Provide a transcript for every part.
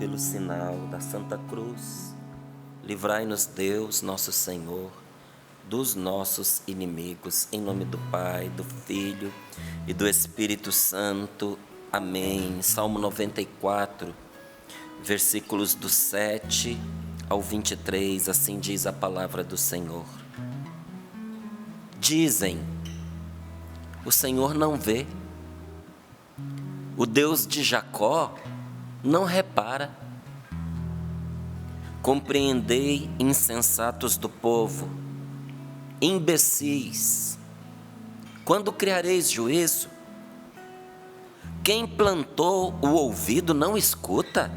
pelo sinal da Santa Cruz, livrai-nos Deus, nosso Senhor, dos nossos inimigos, em nome do Pai, do Filho e do Espírito Santo. Amém. Salmo 94, versículos do 7 ao 23, assim diz a palavra do Senhor. Dizem: o Senhor não vê, o Deus de Jacó não repara. Compreendei, insensatos do povo, imbecis, quando criareis juízo? Quem plantou o ouvido não escuta?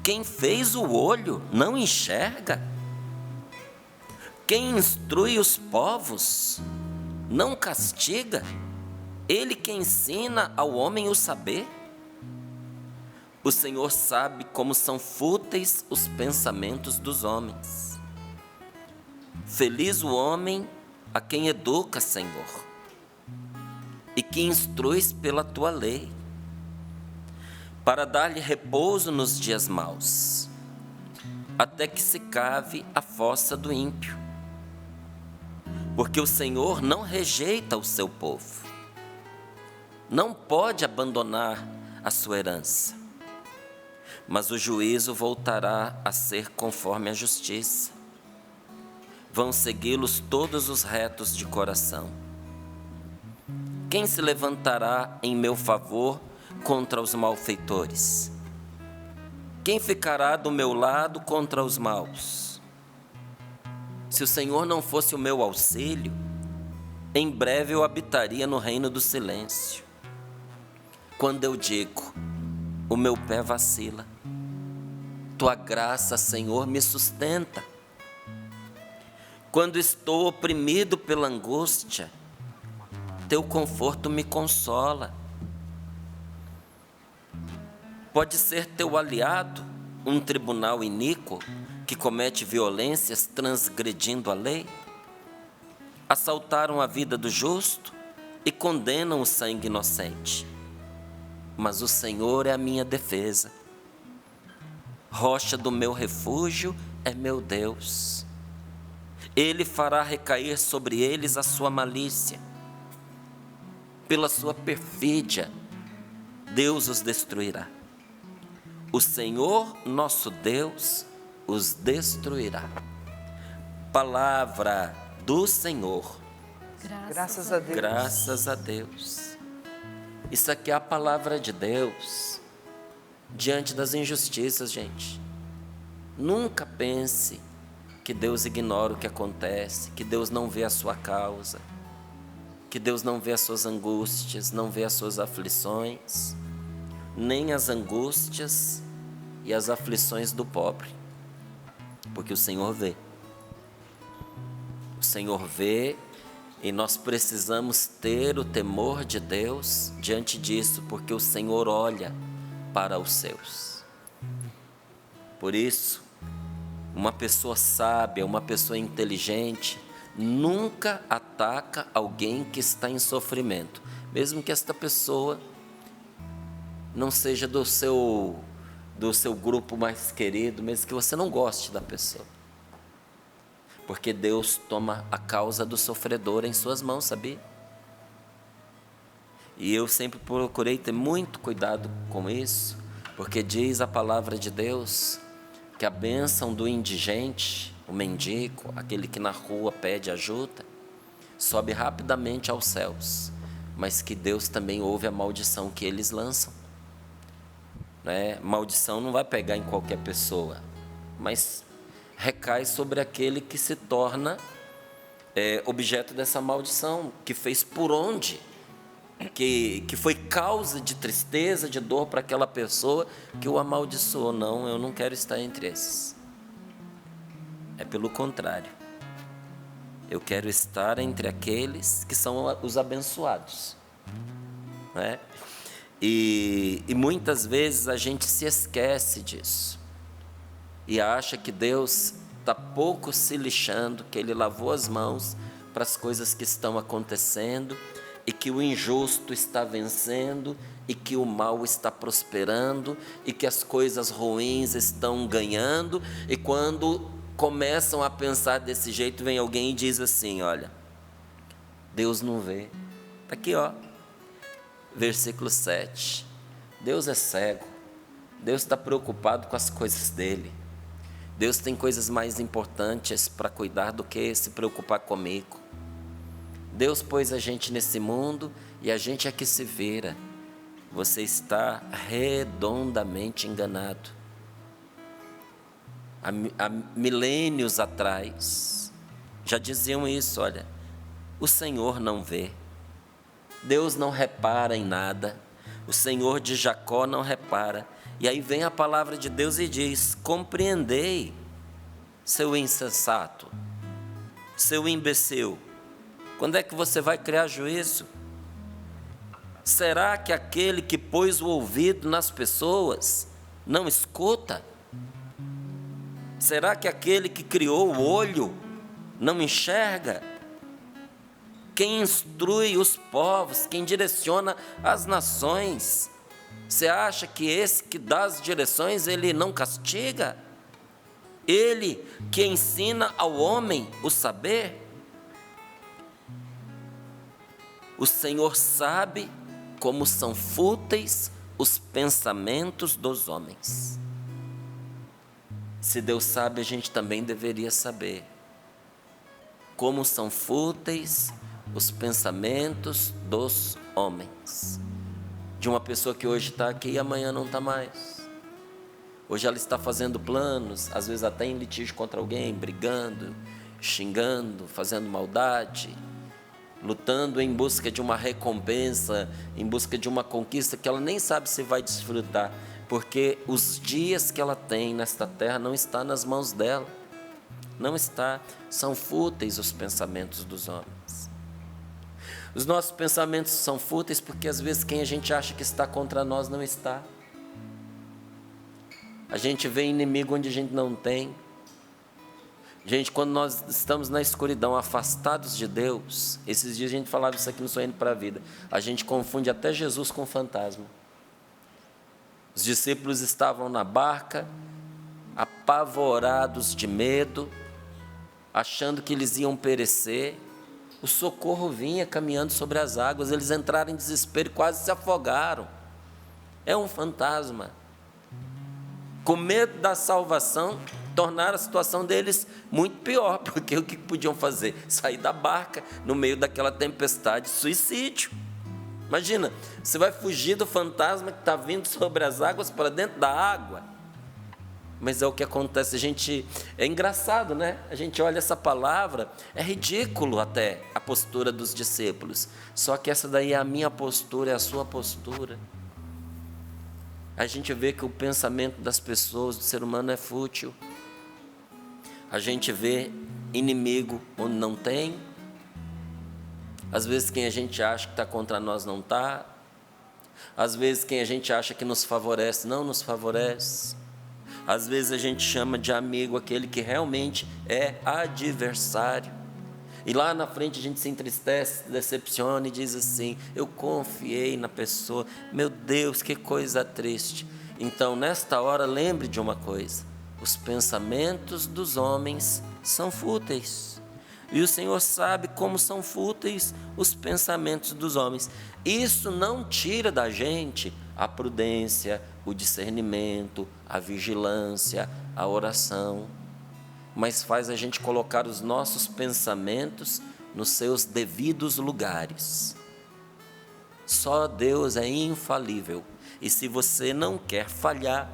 Quem fez o olho não enxerga? Quem instrui os povos não castiga? Ele que ensina ao homem o saber? O Senhor sabe como são fúteis os pensamentos dos homens. Feliz o homem a quem educa, Senhor, e que instruis pela tua lei, para dar-lhe repouso nos dias maus, até que se cave a fossa do ímpio. Porque o Senhor não rejeita o seu povo, não pode abandonar a sua herança, mas o juízo voltará a ser conforme a justiça. Vão segui-los todos os retos de coração. Quem se levantará em meu favor contra os malfeitores? Quem ficará do meu lado contra os maus? Se o Senhor não fosse o meu auxílio, em breve eu habitaria no reino do silêncio. Quando eu digo: o meu pé vacila, tua graça, Senhor, me sustenta. Quando estou oprimido pela angústia, teu conforto me consola. Pode ser teu aliado um tribunal iníquo que comete violências transgredindo a lei? Assaltaram a vida do justo e condenam o sangue inocente. Mas o Senhor é a minha defesa. Rocha do meu refúgio é meu Deus. Ele fará recair sobre eles a sua malícia. Pela sua perfídia, Deus os destruirá. O Senhor, nosso Deus, os destruirá. Palavra do Senhor. Graças a Deus. Graças a Deus. Isso aqui é a palavra de Deus diante das injustiças, gente. Nunca pense que Deus ignora o que acontece, que Deus não vê a sua causa, que Deus não vê as suas angústias, não vê as suas aflições, nem as angústias e as aflições do pobre, porque o Senhor vê. O Senhor vê e nós precisamos ter o temor de Deus diante disso, porque o Senhor olha para os seus. Por isso, uma pessoa sábia, uma pessoa inteligente, nunca ataca alguém que está em sofrimento, mesmo que esta pessoa não seja do seu grupo mais querido, mesmo que você não goste da pessoa. Porque Deus toma a causa do sofredor em suas mãos, sabia? E eu sempre procurei ter muito cuidado com isso, porque diz a palavra de Deus que a bênção do indigente, o mendigo, aquele que na rua pede ajuda, sobe rapidamente aos céus, mas que Deus também ouve a maldição que eles lançam. Maldição não vai pegar em qualquer pessoa, mas recai sobre aquele que se torna objeto dessa maldição, que fez por onde, que foi causa de tristeza, de dor para aquela pessoa que o amaldiçoou. Não, eu não quero estar entre esses. É pelo contrário. Eu quero estar entre aqueles que são os abençoados. E muitas vezes a gente se esquece disso e acha que Deus está pouco se lixando, que Ele lavou as mãos para as coisas que estão acontecendo e que o injusto está vencendo, e que o mal está prosperando, e que as coisas ruins estão ganhando. E quando começam a pensar desse jeito, vem alguém e diz assim: olha, Deus não vê. Está aqui, ó, versículo 7. Deus é cego, Deus está preocupado com as coisas dele. Deus tem coisas mais importantes para cuidar do que se preocupar comigo. Deus pôs a gente nesse mundo e a gente é que se vira. Você está redondamente enganado. Há milênios atrás, já diziam isso, olha, o Senhor não vê, Deus não repara em nada, o Senhor de Jacó não repara. E aí vem a palavra de Deus e diz: compreendei, seu insensato, seu imbecil, quando é que você vai criar juízo? Será que aquele que pôs o ouvido nas pessoas não escuta? Será que aquele que criou o olho não enxerga? Quem instrui os povos, quem direciona as nações, você acha que esse que dá as direções, ele não castiga? Ele que ensina ao homem o saber? O Senhor sabe como são fúteis os pensamentos dos homens. Se Deus sabe, a gente também deveria saber como são fúteis os pensamentos dos homens. De uma pessoa que hoje está aqui e amanhã não está mais. Hoje ela está fazendo planos, às vezes até em litígio contra alguém, brigando, xingando, fazendo maldade, lutando em busca de uma recompensa, em busca de uma conquista que ela nem sabe se vai desfrutar, porque os dias que ela tem nesta terra não está nas mãos dela. Não está. São fúteis os pensamentos dos homens. Os nossos pensamentos são fúteis porque às vezes quem a gente acha que está contra nós não está. A gente vê inimigo onde a gente não tem. Gente, quando nós estamos na escuridão, afastados de Deus, esses dias a gente falava isso aqui no Sonhando para a Vida, a gente confunde até Jesus com fantasma. Os discípulos estavam na barca, apavorados de medo, achando que eles iam perecer. O socorro vinha caminhando sobre as águas, eles entraram em desespero e quase se afogaram. É um fantasma. Com medo da salvação, tornaram a situação deles muito pior, porque o que podiam fazer? Sair da barca no meio daquela tempestade, suicídio. Imagina, você vai fugir do fantasma que está vindo sobre as águas para dentro da água. Mas é o que acontece, é engraçado, né? A gente olha essa palavra, é ridículo até a postura dos discípulos. Só que essa daí é a minha postura, é a sua postura. A gente vê que o pensamento das pessoas, do ser humano é fútil. A gente vê inimigo onde não tem. Às vezes quem a gente acha que está contra nós não está. Às vezes quem a gente acha que nos favorece, não nos favorece. Às vezes a gente chama de amigo aquele que realmente é adversário. E lá na frente a gente se entristece, se decepciona e diz assim: eu confiei na pessoa, meu Deus, que coisa triste. Então, nesta hora, lembre de uma coisa: os pensamentos dos homens são fúteis. E o Senhor sabe como são fúteis os pensamentos dos homens. Isso não tira da gente a prudência, o discernimento, a vigilância, a oração, mas faz a gente colocar os nossos pensamentos nos seus devidos lugares. Só Deus é infalível. E se você não quer falhar,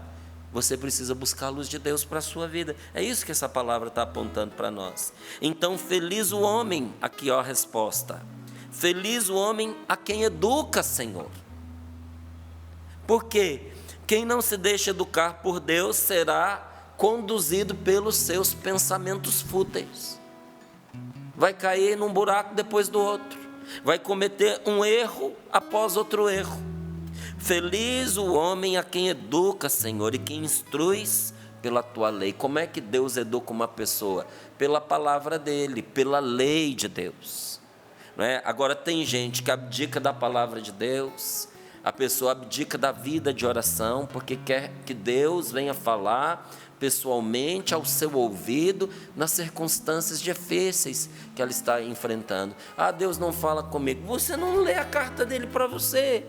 você precisa buscar a luz de Deus para a sua vida. É isso que essa palavra está apontando para nós. Então, feliz o homem, aqui ó a resposta. Feliz o homem a quem educa, Senhor. Porque quem não se deixa educar por Deus será conduzido pelos seus pensamentos fúteis. Vai cair num buraco depois do outro. Vai cometer um erro após outro erro. Feliz o homem a quem educa, Senhor, e quem instruis pela tua lei. Como é que Deus educa uma pessoa? Pela palavra dele, pela lei de Deus. não é? Agora tem gente que abdica da palavra de Deus, a pessoa abdica da vida de oração, porque quer que Deus venha falar pessoalmente ao seu ouvido nas circunstâncias difíceis que ela está enfrentando. Ah, Deus não fala comigo. Você não lê a carta dele para você.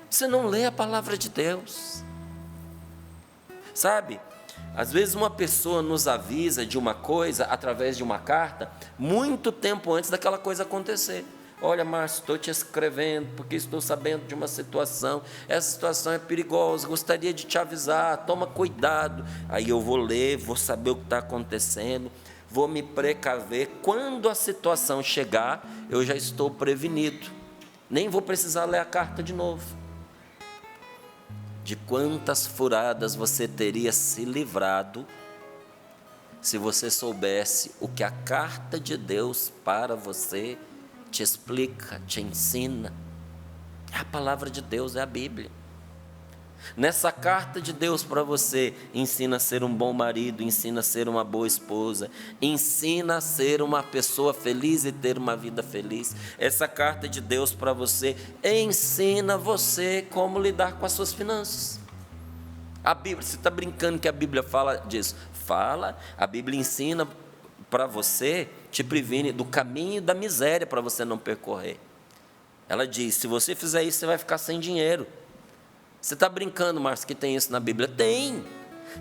Você não lê a palavra de Deus. Sabe? Às vezes uma pessoa nos avisa de uma coisa através de uma carta muito tempo antes daquela coisa acontecer. Olha, Márcio, estou te escrevendo porque estou sabendo de uma situação. Essa situação é perigosa, gostaria de te avisar, toma cuidado. Aí eu vou ler, vou saber o que está acontecendo, vou me precaver. Quando a situação chegar, eu já estou prevenido. Nem vou precisar ler a carta de novo. De quantas furadas você teria se livrado se você soubesse o que a carta de Deus para você te explica, te ensina. A palavra de Deus é a Bíblia. Nessa carta de Deus para você, ensina a ser um bom marido, ensina a ser uma boa esposa, ensina a ser uma pessoa feliz e ter uma vida feliz. Essa carta de Deus para você ensina você como lidar com as suas finanças. A Bíblia, você está brincando que a Bíblia fala disso? Fala, a Bíblia ensina para você, te previne do caminho da miséria para você não percorrer. Ela diz, se você fizer isso, você vai ficar sem dinheiro. Você está brincando, Márcio, que tem isso na Bíblia? Tem.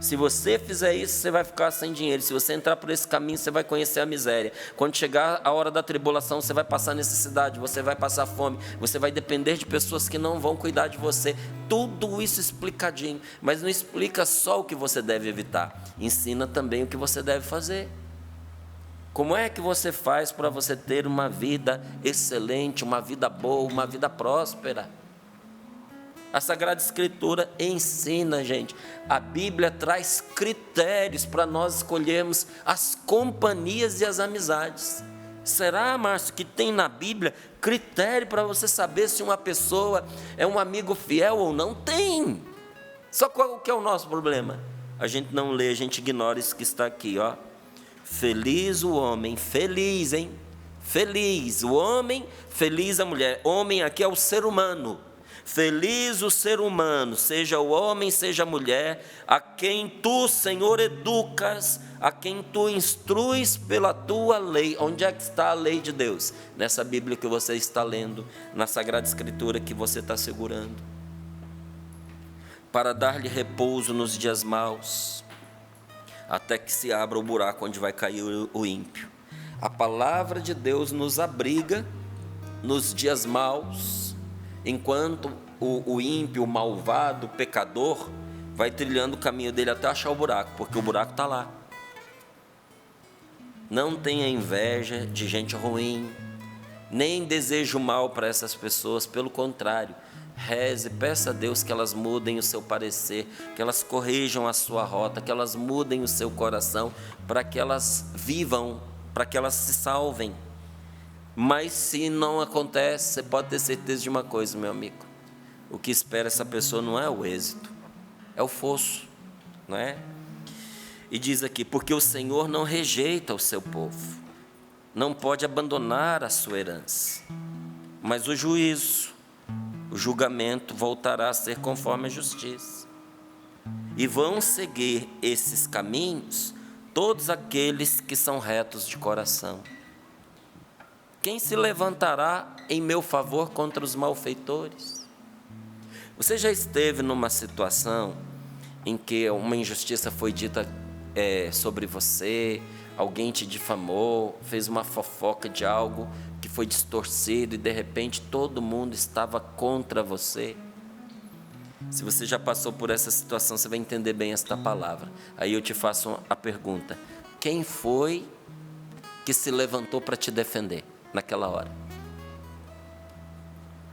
Se você fizer isso, você vai ficar sem dinheiro. Se você entrar por esse caminho, você vai conhecer a miséria. Quando chegar a hora da tribulação, você vai passar necessidade, você vai passar fome, você vai depender de pessoas que não vão cuidar de você. Tudo isso explicadinho, mas não explica só o que você deve evitar. Ensina também o que você deve fazer. Como é que você faz para você ter uma vida excelente, uma vida boa, uma vida próspera? A Sagrada Escritura ensina, gente. A Bíblia traz critérios para nós escolhermos as companhias e as amizades. Será, Márcio, que tem na Bíblia critério para você saber se uma pessoa é um amigo fiel ou não? Tem. Só qual que é o nosso problema? A gente não lê, a gente ignora isso que está aqui, ó. Feliz o homem, feliz, hein? Feliz o homem, feliz a mulher. Homem aqui é o ser humano. Feliz o ser humano, seja o homem, seja a mulher, a quem tu, Senhor, educas, a quem tu instruis pela tua lei. Onde é que está a lei de Deus? Nessa Bíblia que você está lendo, na Sagrada Escritura que você está segurando. Para dar-lhe repouso nos dias maus, até que se abra o buraco onde vai cair o ímpio. A palavra de Deus nos abriga nos dias maus, enquanto o ímpio, o malvado, o pecador, vai trilhando o caminho dele até achar o buraco, porque o buraco está lá. Não tenha inveja de gente ruim, nem desejo mal para essas pessoas, pelo contrário, reze, peça a Deus que elas mudem o seu parecer, que elas corrijam a sua rota, que elas mudem o seu coração, para que elas vivam, para que elas se salvem. Mas se não acontece, você pode ter certeza de uma coisa, meu amigo. O que espera essa pessoa não é o êxito, é o fosso, não é? E diz aqui, porque o Senhor não rejeita o seu povo, não pode abandonar a sua herança, mas o juízo, o julgamento voltará a ser conforme a justiça. E vão seguir esses caminhos todos aqueles que são retos de coração. Quem se levantará em meu favor contra os malfeitores? Você já esteve numa situação em que uma injustiça foi dita sobre você, alguém te difamou, fez uma fofoca de algo que foi distorcido e de repente todo mundo estava contra você? Se você já passou por essa situação, você vai entender bem esta palavra. Aí eu te faço a pergunta: quem foi que se levantou para te defender naquela hora?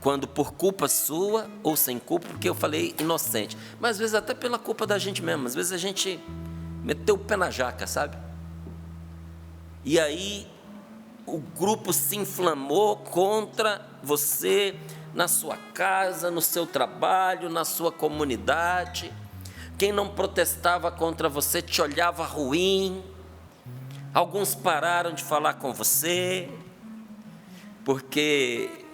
Quando por culpa sua ou sem culpa, porque eu falei inocente, mas às vezes até pela culpa da gente mesmo, às vezes a gente meteu o pé na jaca, sabe? E aí o grupo se inflamou contra você, na sua casa, no seu trabalho, na sua comunidade. Quem não protestava contra você te olhava ruim. Alguns pararam de falar com você. porque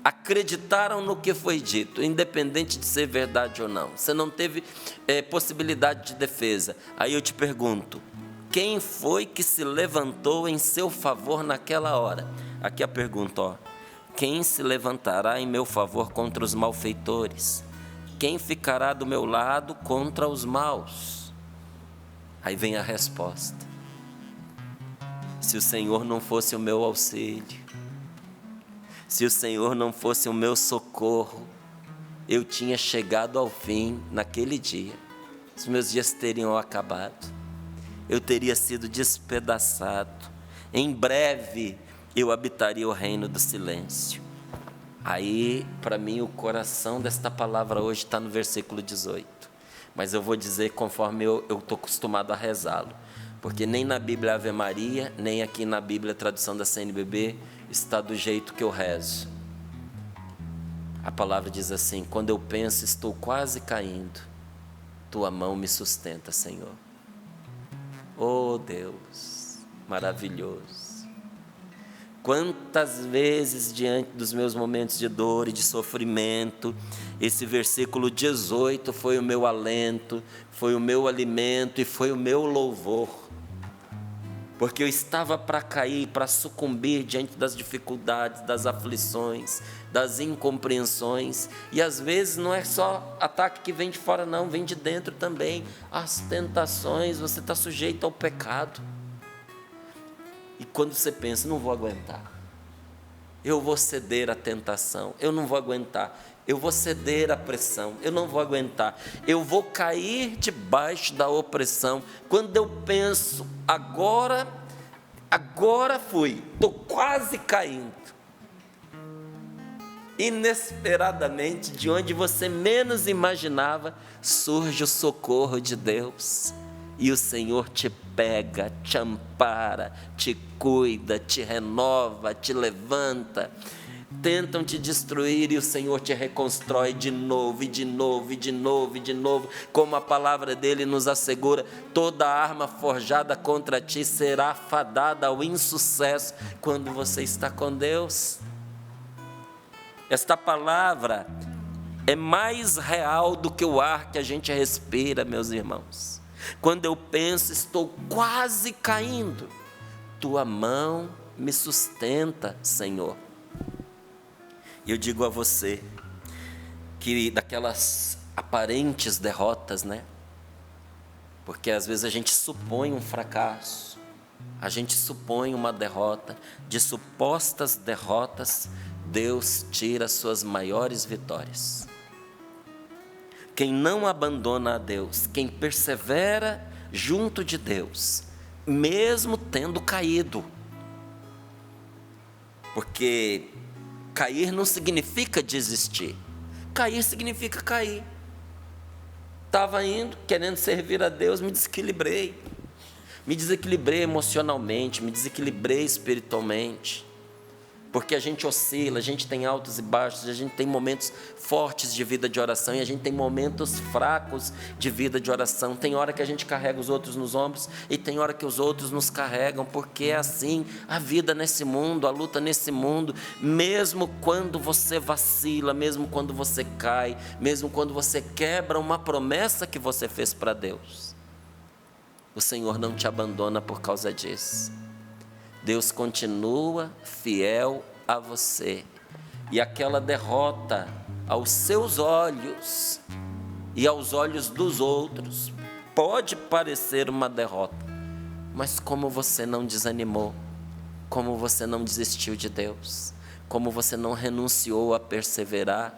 acreditaram no que foi dito, independente de ser verdade ou não. Você não teve possibilidade de defesa. Aí eu te pergunto, quem foi que se levantou em seu favor naquela hora? Aqui a pergunta, ó. Quem se levantará em meu favor contra os malfeitores? Quem ficará do meu lado contra os maus? Aí vem a resposta. Se o Senhor não fosse o meu auxílio, se o Senhor não fosse o meu socorro, eu tinha chegado ao fim naquele dia. Os meus dias teriam acabado. Eu teria sido despedaçado. Em breve eu habitaria o reino do silêncio. Aí, para mim, o coração desta palavra hoje está no versículo 18. Mas eu vou dizer conforme eu estou acostumado a rezá-lo. Porque nem na Bíblia Ave Maria, nem aqui na Bíblia, a tradução da CNBB, está do jeito que eu rezo. A palavra diz assim: quando eu penso, estou quase caindo, tua mão me sustenta, Senhor. Oh Deus, maravilhoso. Quantas vezes diante dos meus momentos de dor e de sofrimento, esse versículo 18 foi o meu alento, foi o meu alimento e foi o meu louvor. Porque eu estava para cair, para sucumbir diante das dificuldades, das aflições, das incompreensões. E às vezes não é só ataque que vem de fora não, vem de dentro também. As tentações, você está sujeito ao pecado. E quando você pensa, não vou aguentar, eu vou ceder à tentação, eu não vou aguentar, eu vou ceder à pressão, eu não vou aguentar, eu vou cair debaixo da opressão. Quando eu penso, agora fui, estou quase caindo, inesperadamente, de onde você menos imaginava, surge o socorro de Deus. E o Senhor te pega, te ampara, te cuida, te renova, te levanta. Tentam te destruir e o Senhor te reconstrói de novo, e de novo, e de novo, e de novo. Como a palavra dele nos assegura, toda arma forjada contra ti será fadada ao insucesso quando você está com Deus. Esta palavra é mais real do que o ar que a gente respira, meus irmãos. Quando eu penso, estou quase caindo, tua mão me sustenta, Senhor. E eu digo a você, que daquelas aparentes derrotas, né? Porque às vezes a gente supõe um fracasso, a gente supõe uma derrota. De supostas derrotas, Deus tira as suas maiores vitórias. Quem não abandona a Deus, quem persevera junto de Deus, mesmo tendo caído. Porque cair não significa desistir. Cair significa cair. Estava indo, querendo servir a Deus, me desequilibrei. Me desequilibrei emocionalmente, me desequilibrei espiritualmente. Porque a gente oscila, a gente tem altos e baixos, a gente tem momentos fortes de vida de oração e a gente tem momentos fracos de vida de oração. Tem hora que a gente carrega os outros nos ombros e tem hora que os outros nos carregam, porque é assim a vida nesse mundo, a luta nesse mundo. Mesmo quando você vacila, mesmo quando você cai, mesmo quando você quebra uma promessa que você fez para Deus, o Senhor não te abandona por causa disso. Deus continua fiel a você. E aquela derrota, aos seus olhos e aos olhos dos outros, pode parecer uma derrota. Mas como você não desanimou, como você não desistiu de Deus, como você não renunciou a perseverar,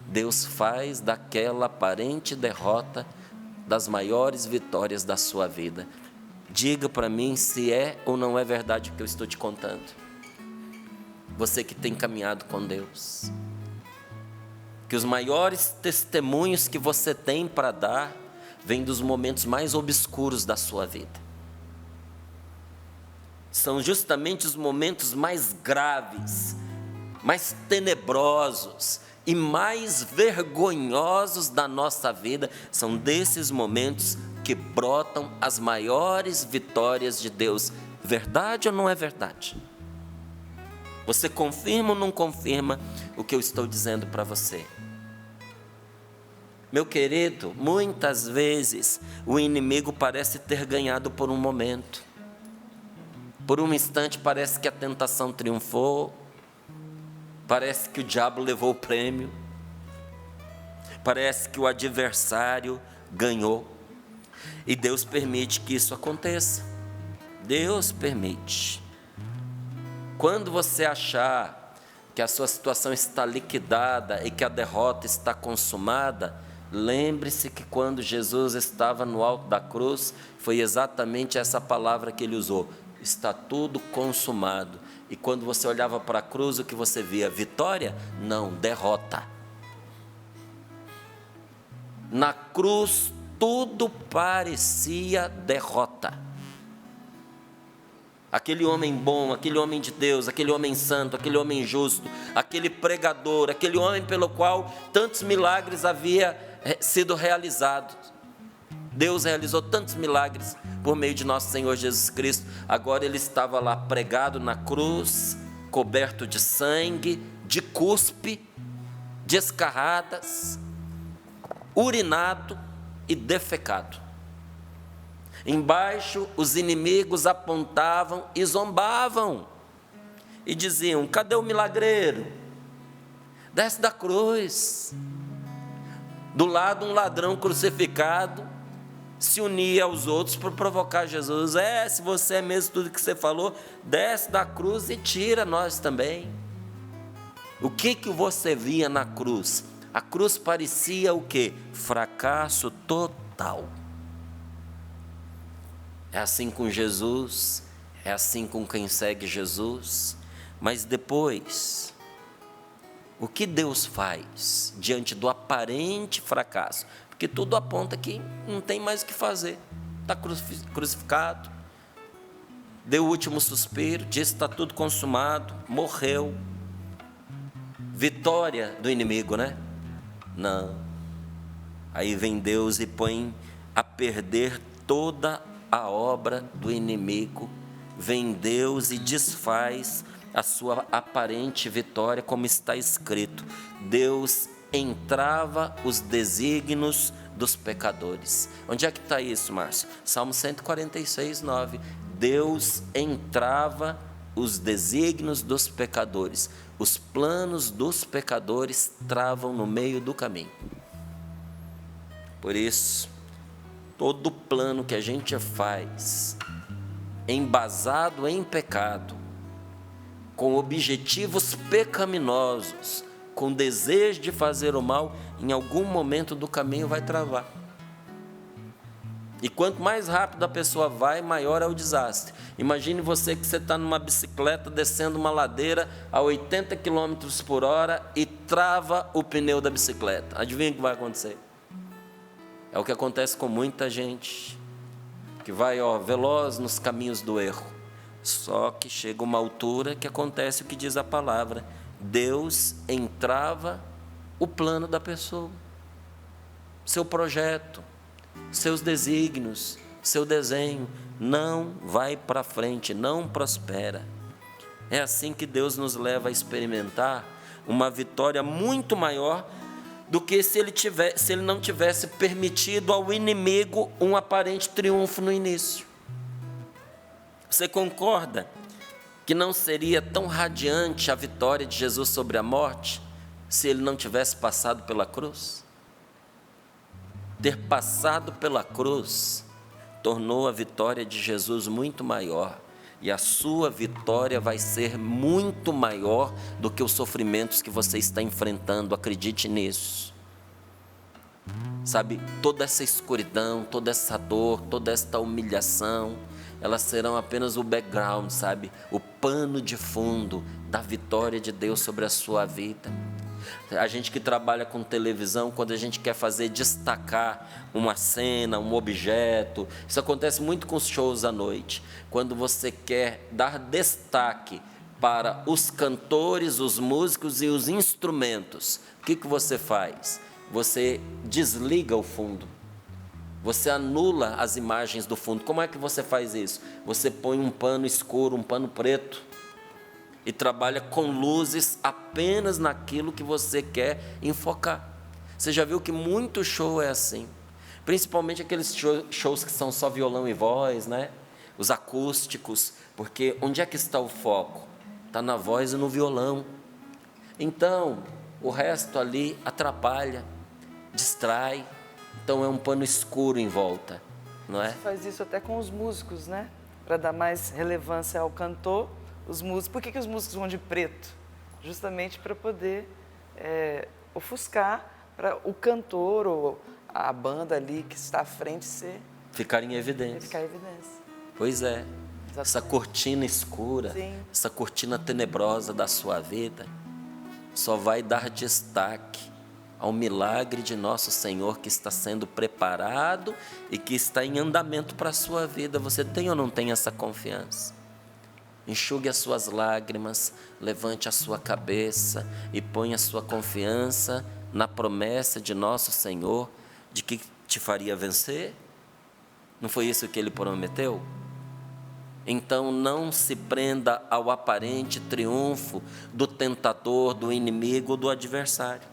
Deus faz daquela aparente derrota das maiores vitórias da sua vida. Diga para mim se é ou não é verdade o que eu estou te contando. Você que tem caminhado com Deus. Que os maiores testemunhos que você tem para dar vêm dos momentos mais obscuros da sua vida. São justamente os momentos mais graves, mais tenebrosos e mais vergonhosos da nossa vida. São desses momentos que brotam as maiores vitórias de Deus. Verdade ou não é verdade? Você confirma ou não confirma o que eu estou dizendo para você? Meu querido, muitas vezes o inimigo parece ter ganhado por um momento. Por um instante parece que a tentação triunfou, parece que o diabo levou o prêmio, parece que o adversário ganhou. E Deus permite que isso aconteça. Deus permite. Quando você achar que a sua situação está liquidada e que a derrota está consumada, lembre-se que quando Jesus estava no alto da cruz, foi exatamente essa palavra que ele usou: está tudo consumado. E quando você olhava para a cruz, o que você via? Vitória? Não, derrota. Na cruz, tudo parecia derrota. Aquele homem bom, aquele homem de Deus, aquele homem santo, aquele homem justo, aquele pregador, aquele homem pelo qual tantos milagres havia sido realizados. Deus realizou tantos milagres por meio de nosso Senhor Jesus Cristo. Agora ele estava lá pregado na cruz, coberto de sangue, de cuspe, de escarradas, urinado e defecado. Embaixo, os inimigos apontavam e zombavam e diziam: cadê o milagreiro? Desce da cruz. Do lado, um ladrão crucificado se unia aos outros para provocar Jesus. Se você é mesmo tudo que você falou, desce da cruz e tira nós também. O que você via na cruz? A cruz parecia o quê? Fracasso total. É assim com Jesus, é assim com quem segue Jesus. Mas depois, o que Deus faz diante do aparente fracasso? Porque tudo aponta que não tem mais o que fazer. Está crucificado, deu o último suspiro, disse: está tudo consumado, morreu. Vitória do inimigo, né? Não. Aí vem Deus e põe a perder toda a obra do inimigo. Vem Deus e desfaz a sua aparente vitória, como está escrito: Deus entrava os desígnios dos pecadores. Onde é que está isso, Márcio? Salmo 146, 9. Deus entrava os desígnios dos pecadores. Os planos dos pecadores travam no meio do caminho. Por isso, todo plano que a gente faz, embasado em pecado, com objetivos pecaminosos, com desejo de fazer o mal, em algum momento do caminho vai travar. E quanto mais rápido a pessoa vai, maior é o desastre. Imagine você que você está numa bicicleta descendo uma ladeira a 80 km por hora e trava o pneu da bicicleta. Adivinha o que vai acontecer? É o que acontece com muita gente, que vai veloz nos caminhos do erro. Só que chega uma altura que acontece o que diz a palavra: Deus entrava o plano da pessoa, seu projeto, seus desígnios, seu desenho, não vai para frente, não prospera. É assim que Deus nos leva a experimentar uma vitória muito maior do que se ele não tivesse permitido ao inimigo um aparente triunfo no início. Você concorda que não seria tão radiante a vitória de Jesus sobre a morte se ele não tivesse passado pela cruz? Ter passado pela cruz tornou a vitória de Jesus muito maior, e a sua vitória vai ser muito maior do que os sofrimentos que você está enfrentando, acredite nisso. Sabe, toda essa escuridão, toda essa dor, toda esta humilhação, elas serão apenas o background, sabe, o pano de fundo da vitória de Deus sobre a sua vida. A gente que trabalha com televisão, quando a gente quer fazer destacar uma cena, um objeto, isso acontece muito com os shows à noite. Quando você quer dar destaque para os cantores, os músicos e os instrumentos, o que você faz? Você desliga o fundo. Você anula as imagens do fundo. Como é que você faz isso? Você põe um pano escuro, um pano preto. e trabalha com luzes apenas naquilo que você quer enfocar. Você já viu que muito show é assim, principalmente aqueles shows que são só violão e voz, né? Os acústicos, porque onde é que está o foco? Está na voz e no violão. Então, o resto ali atrapalha, distrai, então é um pano escuro em volta, não é? Você faz isso até com os músicos, né? Para dar mais relevância ao cantor, os músicos. Por que os músicos vão de preto? Justamente para poder ofuscar, para o cantor ou a banda ali que está à frente ficar em evidência. Ficar em evidência. Pois é. Exatamente. Essa cortina escura, sim, essa cortina tenebrosa da sua vida, só vai dar destaque ao milagre de nosso Senhor que está sendo preparado e que está em andamento para a sua vida. Você tem ou não tem essa confiança? Enxugue as suas lágrimas, levante a sua cabeça e ponha a sua confiança na promessa de nosso Senhor de que te faria vencer. Não foi isso que Ele prometeu? Então não se prenda ao aparente triunfo do tentador, do inimigo, do adversário.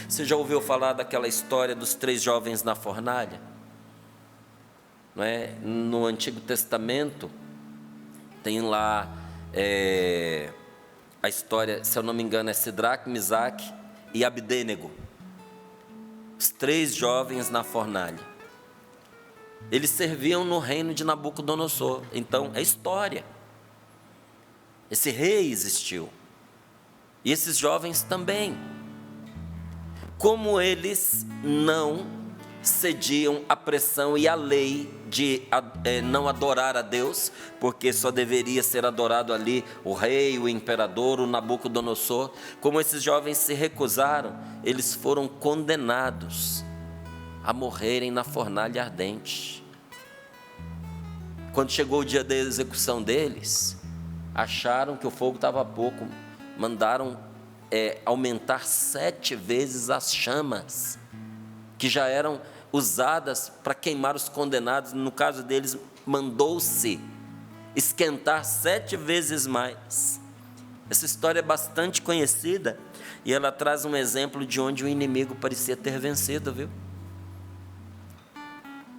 Você já ouviu falar daquela história dos 3 jovens na fornalha? Não é? No Antigo Testamento tem lá a história, se eu não me engano, é Sidraque, Misaque e Abdênego. Os 3 jovens na fornalha. Eles serviam no reino de Nabucodonosor. Então, é história. Esse rei existiu. E esses jovens também. Como eles não cediam à pressão e à lei de não adorar a Deus, porque só deveria ser adorado ali o rei, o imperador, o Nabucodonosor. Como esses jovens se recusaram, eles foram condenados a morrerem na fornalha ardente. Quando chegou o dia da execução deles, acharam que o fogo estava pouco, mandaram aumentar 7 vezes as chamas, que já eram usadas para queimar os condenados. No caso deles, mandou-se esquentar 7 vezes mais. Essa história é bastante conhecida e ela traz um exemplo de onde o inimigo parecia ter vencido, viu?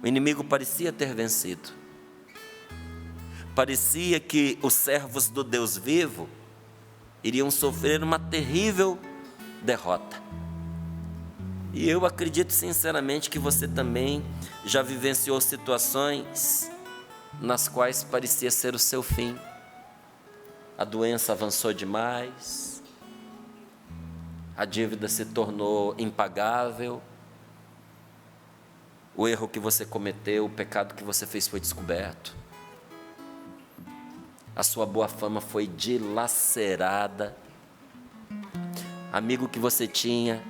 O inimigo parecia ter vencido. Parecia que os servos do Deus vivo iriam sofrer uma terrível derrota. E eu acredito sinceramente que você também já vivenciou situações nas quais parecia ser o seu fim. A doença avançou demais, a dívida se tornou impagável, o erro que você cometeu, o pecado que você fez foi descoberto. A sua boa fama foi dilacerada. Amigo que você tinha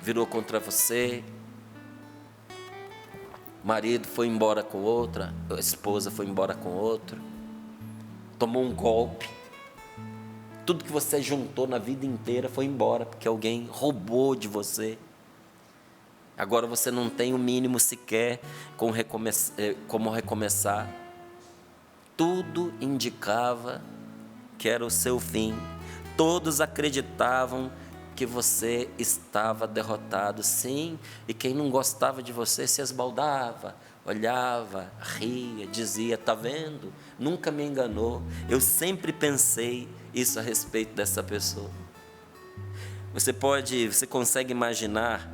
virou contra você. Marido foi embora com outra, a esposa foi embora com outro. Tomou um golpe. Tudo que você juntou na vida inteira foi embora, porque alguém roubou de você. Agora você não tem o mínimo sequer como recomeçar. Tudo indicava que era o seu fim. Todos acreditavam que você estava derrotado, sim. E quem não gostava de você se esbaldava, olhava, ria, dizia: "Tá vendo? Nunca me enganou. Eu sempre pensei isso a respeito dessa pessoa." Você consegue imaginar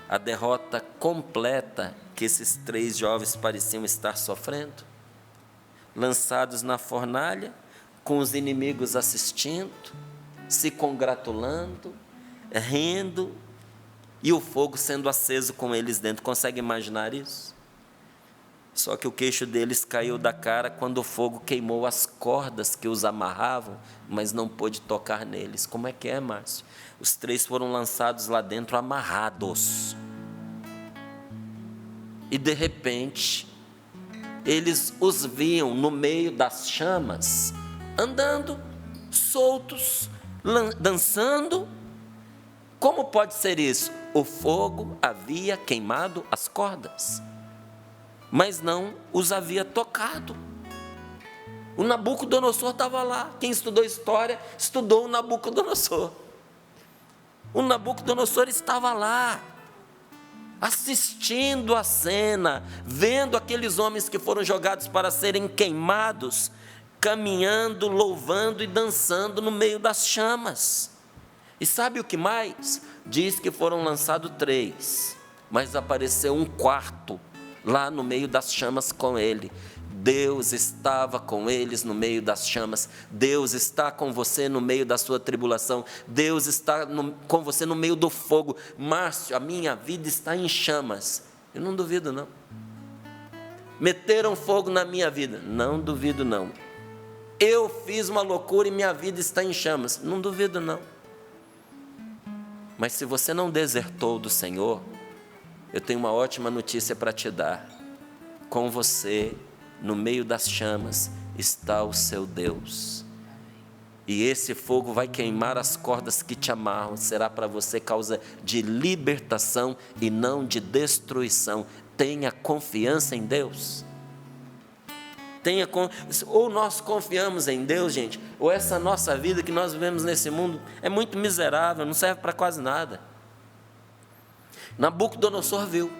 a derrota completa que esses 3 jovens pareciam estar sofrendo? Lançados na fornalha, com os inimigos assistindo, se congratulando, rindo, e o fogo sendo aceso com eles dentro. Consegue imaginar isso? Só que o queixo deles caiu da cara quando o fogo queimou as cordas que os amarravam, mas não pôde tocar neles. Como é que é, Márcio? Os 3 foram lançados lá dentro amarrados. E de repente, eles os viam no meio das chamas, andando, soltos, dançando. Como pode ser isso? O fogo havia queimado as cordas, mas não os havia tocado. O Nabucodonosor estava lá. Quem estudou história, estudou o Nabucodonosor. O Nabucodonosor estava lá, assistindo a cena, vendo aqueles homens que foram jogados para serem queimados, caminhando, louvando e dançando no meio das chamas. E sabe o que mais? Diz que foram lançados 3, mas apareceu um 4 lá no meio das chamas com ele. Deus estava com eles no meio das chamas. Deus está com você no meio da sua tribulação. Deus está com você no meio do fogo. Márcio, a minha vida está em chamas. Eu não duvido, não. Meteram fogo na minha vida. Não duvido, não. Eu fiz uma loucura e minha vida está em chamas. Não duvido, não. Mas se você não desertou do Senhor, eu tenho uma ótima notícia para te dar. Com você, no meio das chamas, está o seu Deus. E esse fogo vai queimar as cordas que te amarram. Será para você causa de libertação e não de destruição. Tenha confiança em Deus. Ou nós confiamos em Deus, gente, ou essa nossa vida que nós vivemos nesse mundo é muito miserável, não serve para quase nada. Nabucodonosor viu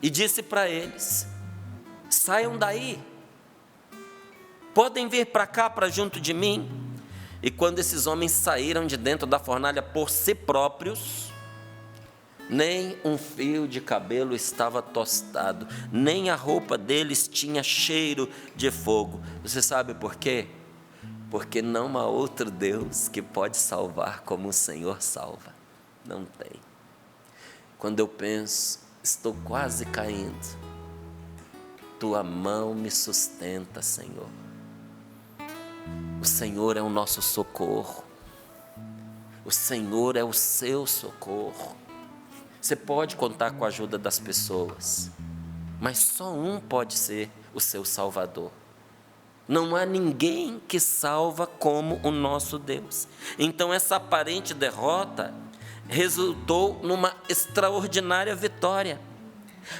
e disse para eles: saiam daí, podem vir para cá, para junto de mim. E quando esses homens saíram de dentro da fornalha por si próprios, nem um fio de cabelo estava tostado, nem a roupa deles tinha cheiro de fogo. Você sabe por quê? Porque não há outro Deus que pode salvar como o Senhor salva. Não tem. Quando eu penso, estou quase caindo, tua mão me sustenta, Senhor. O Senhor é o nosso socorro. O Senhor é o seu socorro. Você pode contar com a ajuda das pessoas, mas só um pode ser o seu Salvador. Não há ninguém que salva como o nosso Deus. Então essa aparente derrota resultou numa extraordinária vitória.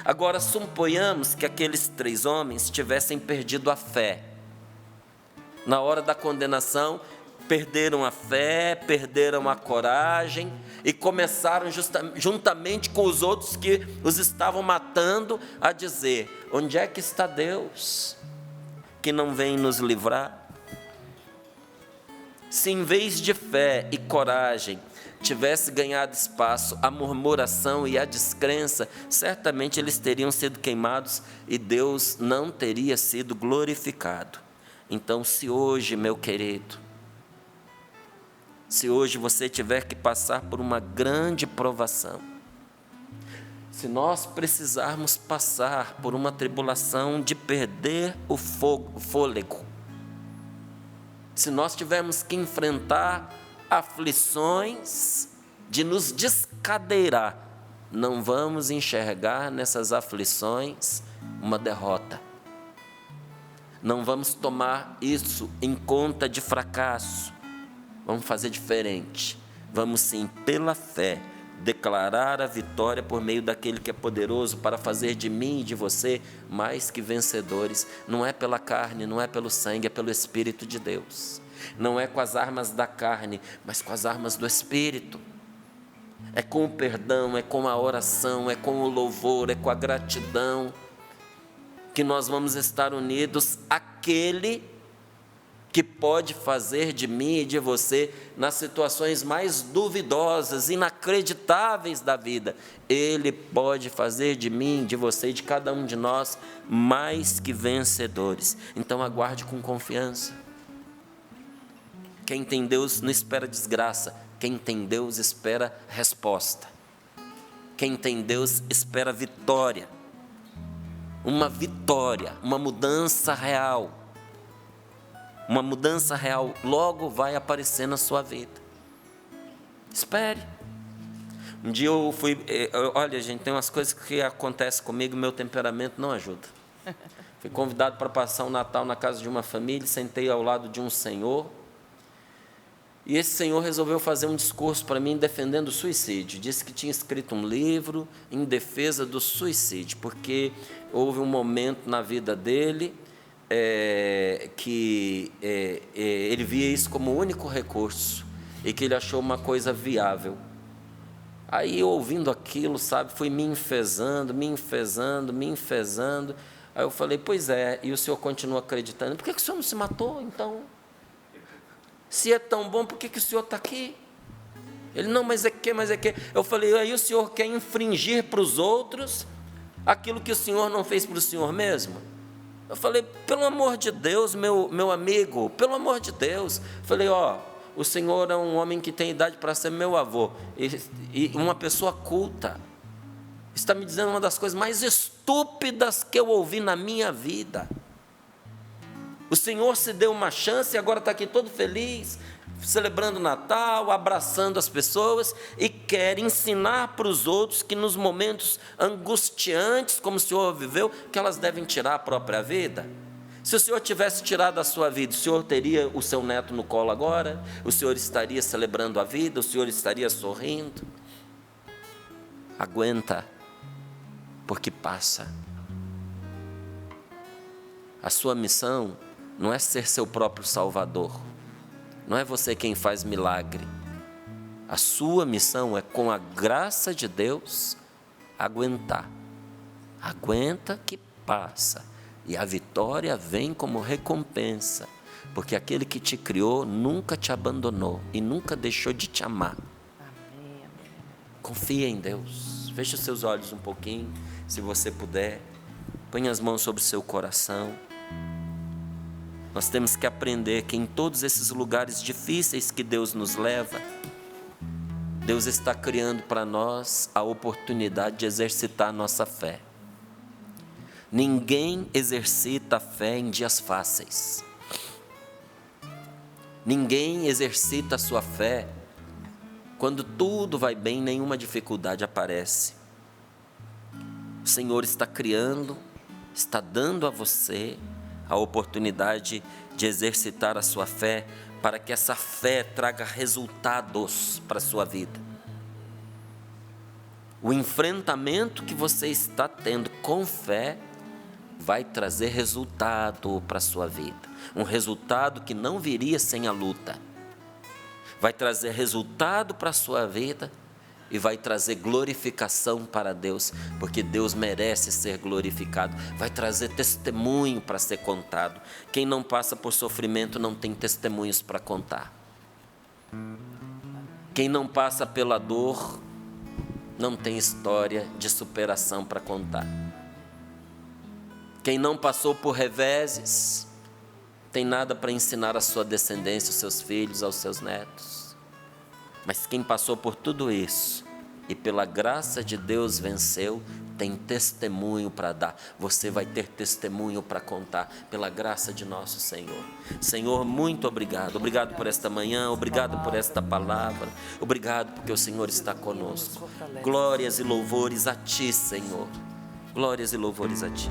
Agora suponhamos que aqueles 3 homens tivessem perdido a fé. Na hora da condenação, perderam a fé, perderam a coragem e começaram juntamente com os outros que os estavam matando a dizer: onde é que está Deus que não vem nos livrar? Se em vez de fé e coragem tivesse ganhado espaço a murmuração e a descrença, certamente eles teriam sido queimados e Deus não teria sido glorificado. Então, se hoje, meu querido, se hoje você tiver que passar por uma grande provação, se nós precisarmos passar por uma tribulação de perder o fôlego, se nós tivermos que enfrentar aflições de nos descadeirar, não vamos enxergar nessas aflições uma derrota. Não vamos tomar isso em conta de fracasso. Vamos fazer diferente. Vamos sim, pela fé, declarar a vitória por meio daquele que é poderoso para fazer de mim e de você mais que vencedores. Não é pela carne, não é pelo sangue, é pelo Espírito de Deus. Não é com as armas da carne, mas com as armas do Espírito. É com o perdão, é com a oração, é com o louvor, é com a gratidão que nós vamos estar unidos àquele que pode fazer de mim e de você, nas situações mais duvidosas, inacreditáveis da vida, Ele pode fazer de mim, de você e de cada um de nós, mais que vencedores. Então aguarde com confiança. Quem tem Deus não espera desgraça, quem tem Deus espera resposta. Quem tem Deus espera vitória. Uma vitória, uma mudança real. Uma mudança real logo vai aparecer na sua vida. Espere. Um dia eu fui... Olha, gente, tem umas coisas que acontecem comigo, meu temperamento não ajuda. Fui convidado para passar o Natal na casa de uma família, sentei ao lado de um senhor. E esse senhor resolveu fazer um discurso para mim defendendo o suicídio. Disse que tinha escrito um livro em defesa do suicídio, porque houve um momento na vida dele ele via isso como o único recurso e que ele achou uma coisa viável. Aí eu, ouvindo aquilo, sabe, fui me enfezando. Aí eu falei, pois é, e o senhor continua acreditando. Por que o senhor não se matou, então? Se é tão bom, por que o senhor está aqui? Ele, não, mas é que. Eu falei, aí o senhor quer infringir para os outros aquilo que o senhor não fez para o senhor mesmo? Eu falei, pelo amor de Deus, meu amigo, pelo amor de Deus. Eu falei, o senhor é um homem que tem idade para ser meu avô, e uma pessoa culta. Está me dizendo uma das coisas mais estúpidas que eu ouvi na minha vida. O senhor se deu uma chance e agora está aqui todo feliz, celebrando o Natal, abraçando as pessoas, e quer ensinar para os outros que nos momentos angustiantes, como o senhor viveu, que elas devem tirar a própria vida. Se o senhor tivesse tirado a sua vida, o senhor teria o seu neto no colo agora? O senhor estaria celebrando a vida? O senhor estaria sorrindo? Aguenta, porque passa. A sua missão não é ser seu próprio salvador. Não é você quem faz milagre. A sua missão é, com a graça de Deus, aguentar. Aguenta que passa. E a vitória vem como recompensa. Porque aquele que te criou nunca te abandonou e nunca deixou de te amar. Amém. Confia em Deus. Feche os seus olhos um pouquinho, se você puder. Põe as mãos sobre o seu coração. Nós temos que aprender que em todos esses lugares difíceis que Deus nos leva, Deus está criando para nós a oportunidade de exercitar a nossa fé. Ninguém exercita a fé em dias fáceis. Ninguém exercita a sua fé quando tudo vai bem, nenhuma dificuldade aparece. O Senhor está criando, está dando a você a oportunidade de exercitar a sua fé, para que essa fé traga resultados para a sua vida. O enfrentamento que você está tendo com fé vai trazer resultado para a sua vida. Um resultado que não viria sem a luta. Vai trazer resultado para a sua vida e vai trazer glorificação para Deus, porque Deus merece ser glorificado. Vai trazer testemunho para ser contado. Quem não passa por sofrimento não tem testemunhos para contar. Quem não passa pela dor não tem história de superação para contar. Quem não passou por reveses tem nada para ensinar à sua descendência, aos seus filhos, aos seus netos. Mas quem passou por tudo isso e pela graça de Deus venceu, tem testemunho para dar. Você vai ter testemunho para contar pela graça de nosso Senhor. Senhor, muito obrigado. Obrigado por esta manhã, obrigado por esta palavra. Obrigado porque o Senhor está conosco. Glórias e louvores a Ti, Senhor. Glórias e louvores a Ti.